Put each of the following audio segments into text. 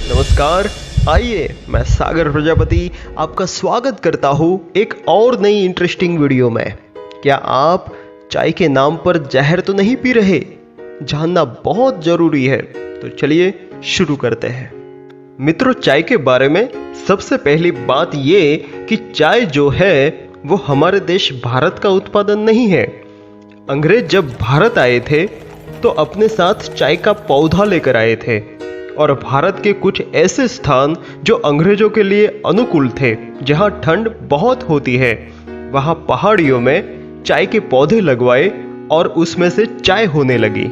नमस्कार। आइए मैं सागर प्रजापति आपका स्वागत करता हूँ एक और नई इंटरेस्टिंग वीडियो में। क्या आप चाय के नाम पर जहर तो नहीं पी रहे? जानना बहुत ज़रूरी है, तो चलिए शुरू करते हैं। मित्रों, चाय के बारे में सबसे पहली बात ये कि चाय जो है वो हमारे देश भारत का उत्पादन नहीं है। अंग्रेज जब भारत आए थे तो अपने साथ चाय का पौधा लेकर आए थे और भारत के कुछ ऐसे स्थान जो अंग्रेजों के लिए अनुकूल थे, जहां ठंड बहुत होती है, वहां पहाड़ियों में चाय के पौधे लगवाए और उसमें से चाय होने लगी।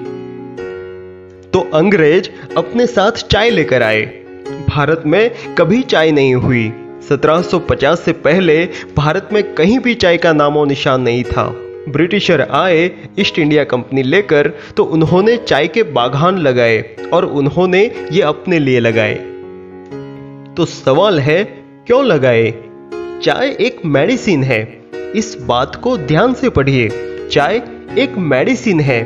तो अंग्रेज अपने साथ चाय लेकर आए। भारत में कभी चाय नहीं हुई। 1750 से पहले भारत में कहीं भी चाय का नामो निशान नहीं था। ब्रिटिशर आए ईस्ट इंडिया कंपनी लेकर, तो उन्होंने चाय के बागान लगाए और उन्होंने ये अपने लिए लगाए। तो सवाल है, क्यों लगाए? चाय एक मेडिसिन है, इस बात को ध्यान से पढ़िए। चाय एक मेडिसिन है,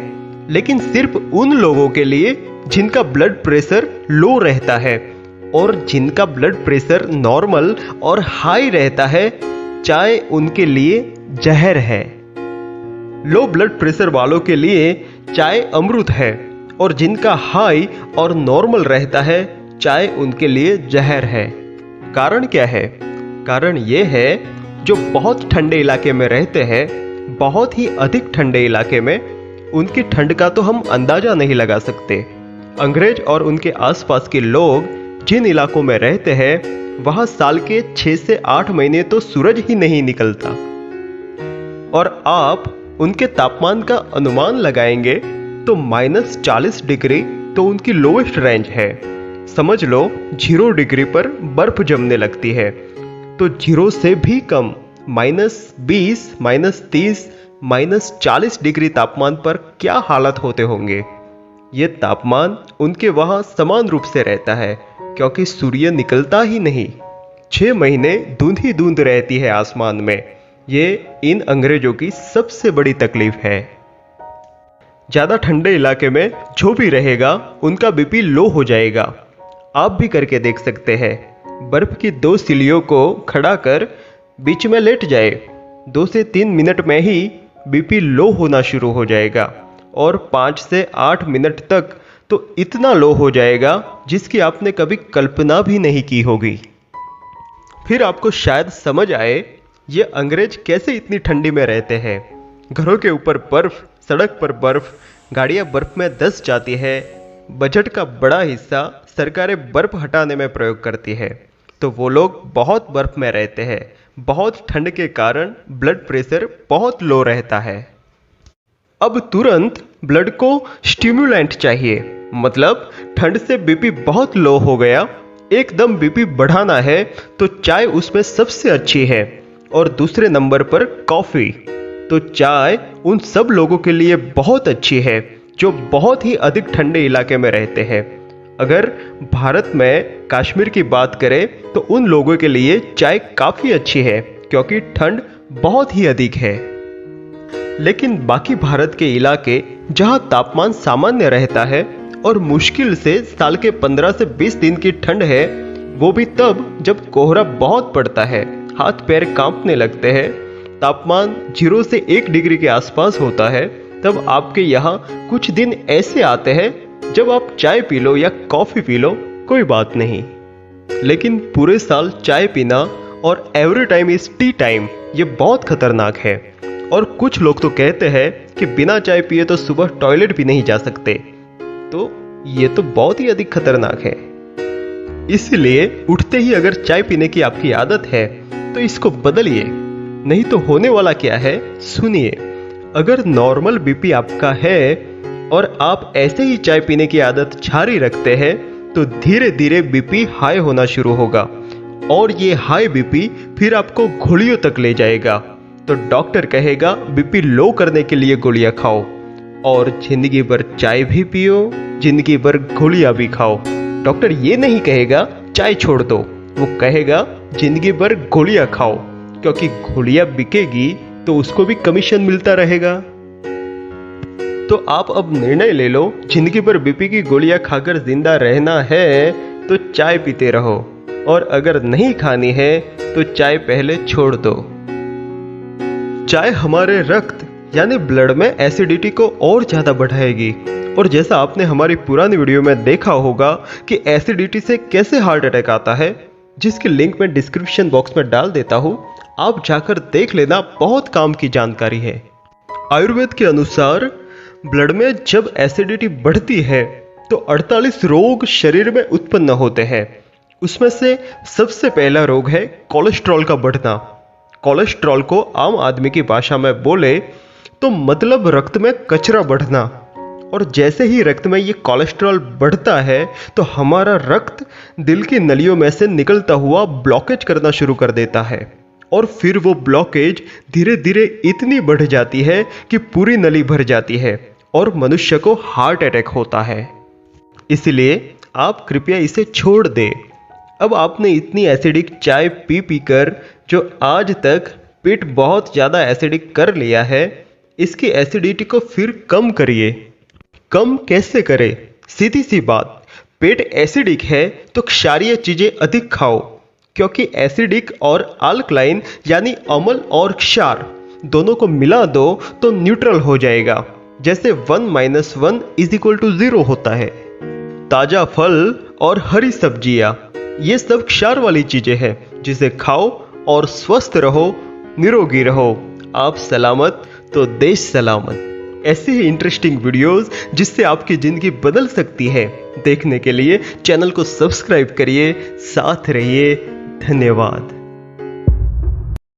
लेकिन सिर्फ उन लोगों के लिए जिनका ब्लड प्रेशर लो रहता है, और जिनका ब्लड प्रेशर नॉर्मल और हाई रहता है, चाय उनके लिए जहर है। लो ब्लड प्रेशर वालों के लिए चाय अमृत है, और जिनका हाई और नॉर्मल रहता है, चाय उनके लिए जहर है। कारण क्या है? कारण ये है, जो बहुत ठंडे इलाके में रहते हैं, बहुत ही अधिक ठंडे इलाके में, उनकी ठंड का तो हम अंदाजा नहीं लगा सकते। अंग्रेज और उनके आसपास के लोग जिन इलाकों में रहते हैं, वहां साल के 6 से 8 महीने तो सूरज ही नहीं निकलता, और आप उनके तापमान का अनुमान लगाएंगे तो -40 डिग्री तो उनकी लोएस्ट रेंज है। समझ लो 0 डिग्री पर बर्फ जमने लगती है। तो 0 से भी कम -20, -30, -40 डिग्री तापमान पर क्या हालत होते होंगे। ये तापमान उनके वहां समान रूप से रहता है, क्योंकि सूर्य निकलता ही नहीं। 6 महीने धुंध ही धुंध रहती है आसमान में। ये इन अंग्रेजों की सबसे बड़ी तकलीफ है। ज्यादा ठंडे इलाके में जो भी रहेगा, उनका बीपी लो हो जाएगा। आप भी करके देख सकते हैं। बर्फ की 2 सिलियों को खड़ा कर बीच में लेट जाए, 2 से 3 मिनट में ही बीपी लो होना शुरू हो जाएगा, और 5 से 8 मिनट तक तो इतना लो हो जाएगा जिसकी आपने कभी कल्पना भी नहीं की होगी। फिर आपको शायद समझ आए ये अंग्रेज कैसे इतनी ठंडी में रहते हैं। घरों के ऊपर बर्फ, सड़क पर बर्फ, गाड़ियां बर्फ में धंस जाती है। बजट का बड़ा हिस्सा सरकारें बर्फ हटाने में प्रयोग करती है, तो वो लोग बहुत बर्फ में रहते हैं। बहुत ठंड के कारण ब्लड प्रेशर बहुत लो रहता है। अब तुरंत ब्लड को स्टिमुलेंट चाहिए, मतलब ठंड से बीपी बहुत लो हो गया, एकदम बीपी बढ़ाना है, तो चाय उसमें सबसे अच्छी है। और दूसरे नंबर पर कॉफ़ी। तो चाय उन सब लोगों के लिए बहुत अच्छी है जो बहुत ही अधिक ठंडे इलाके में रहते हैं। अगर भारत में कश्मीर की बात करें तो उन लोगों के लिए चाय काफ़ी अच्छी है, क्योंकि ठंड बहुत ही अधिक है। लेकिन बाकी भारत के इलाके जहां तापमान सामान्य रहता है और मुश्किल से साल के 15 से 20 दिन की ठंड है, वो भी तब जब कोहरा बहुत पड़ता है, हाथ पैर कांपने लगते हैं, तापमान 0 से 1 डिग्री के आसपास होता है, तब आपके यहाँ कुछ दिन ऐसे आते हैं जब आप चाय पी लो या कॉफ़ी पी लो, कोई बात नहीं। लेकिन पूरे साल चाय पीना और every time is T time, ये बहुत खतरनाक है। और कुछ लोग तो कहते हैं कि बिना चाय पिए तो सुबह टॉयलेट भी नहीं जा सकते। तो ये तो बहुत ही अधिक खतरनाक है। इसलिए उठते ही अगर चाय पीने की आपकी आदत है तो इसको बदलिए, नहीं तो होने वाला क्या है सुनिए। अगर नॉर्मल बीपी आपका है और आप ऐसे ही चाय पीने की आदत जारी रखते हैं, तो धीरे धीरे बीपी हाई होना शुरू होगा, और ये हाई बीपी फिर आपको गोलियों तक ले जाएगा। तो डॉक्टर कहेगा बीपी लो करने के लिए गोलियां खाओ, और जिंदगी भर चाय भी पियो, जिंदगी भर गोलियां भी खाओ। डॉक्टर ये नहीं कहेगा चाय छोड़ दो, वो कहेगा जिंदगी भर गोलियां खाओ, क्योंकि गोलियां बिकेगी तो उसको भी कमीशन मिलता रहेगा। तो आप अब निर्णय ले लो, जिंदगी भर बीपी की गोलियां खाकर जिंदा रहना है तो चाय पीते रहो, और अगर नहीं खानी है तो चाय पहले छोड़ दो। चाय हमारे रक्त यानी ब्लड में एसिडिटी को और ज़्यादा बढ़ाएगी, और जैसा आपने हमारी पुरानी वीडियो में देखा होगा कि एसिडिटी से कैसे हार्ट अटैक आता है, जिसकी लिंक मैं डिस्क्रिप्शन बॉक्स में डाल देता हूँ, आप जाकर देख लेना, बहुत काम की जानकारी है। आयुर्वेद के अनुसार ब्लड में जब एसिडिटी बढ़ती है तो 48 रोग शरीर में उत्पन्न होते हैं। उसमें से सबसे पहला रोग है कोलेस्ट्रॉल का बढ़ना। कोलेस्ट्रॉल को आम आदमी की भाषा में बोले तो मतलब रक्त में कचरा बढ़ना, और जैसे ही रक्त में ये कोलेस्ट्रॉल बढ़ता है तो हमारा रक्त दिल की नलियों में से निकलता हुआ ब्लॉकेज करना शुरू कर देता है, और फिर वो ब्लॉकेज धीरे धीरे इतनी बढ़ जाती है कि पूरी नली भर जाती है और मनुष्य को हार्ट अटैक होता है। इसलिए आप कृपया इसे छोड़ दें। अब आपने इतनी एसिडिक चाय पी पी कर जो आज तक पेट बहुत ज़्यादा एसिडिक कर लिया है, इसकी एसिडिटी को फिर कम करिए। कम कैसे करें? सीधी सी बात, पेट एसिडिक है तो क्षारीय चीज़ें अधिक खाओ, क्योंकि एसिडिक और अल्कलाइन यानी अम्ल और क्षार दोनों को मिला दो तो न्यूट्रल हो जाएगा, जैसे 1 - 1 = 0 होता है। ताज़ा फल और हरी सब्जियाँ, ये सब क्षार वाली चीज़ें हैं, जिसे खाओ और स्वस्थ रहो, निरोगी रहो। आप सलामत तो देश सलामत। ऐसी ही इंटरेस्टिंग वीडियोस जिससे आपकी ज़िंदगी बदल सकती है, देखने के लिए चैनल को सब्सक्राइब करिए, साथ रहिए। धन्यवाद।